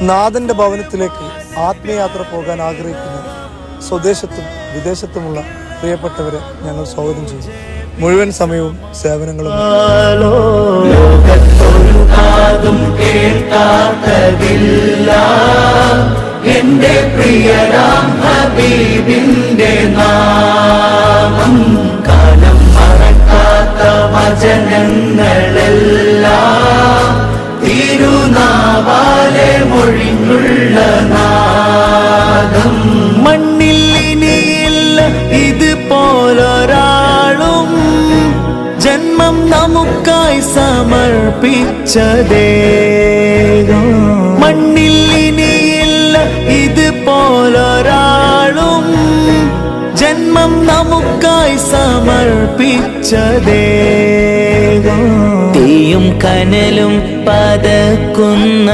നാഥന്റെ ഭവനത്തിലേക്ക് ആത്മയാത്ര പോകാൻ ആഗ്രഹിക്കുന്ന സ്വദേശത്തും വിദേശത്തുമുള്ള പ്രിയപ്പെട്ടവരെ ഞങ്ങൾ സ്വാഗതം ചെയ്തു. മുഴുവൻ സമയവും സേവനങ്ങളും എന്റെ പ്രിയരാം ഹബീബിന്റെ നാമം കാലം മറക്കാത്ത വചനങ്ങളെല്ലാം തിരുനാവാലെ മൊഴിഞ്ഞുള്ള നാദം. മണ്ണിൽ ഇനിയില്ല ഇതുപോലൊരാളും ജന്മം നമുക്കായി സമർപ്പിച്ചതേ. മണ്ണിൽ ഇനിയില്ല ഇതുപോലൊരാളും ജന്മം നമുക്കായി സമർപ്പിച്ചതേ. തീയും കനലും പതക്കുന്ന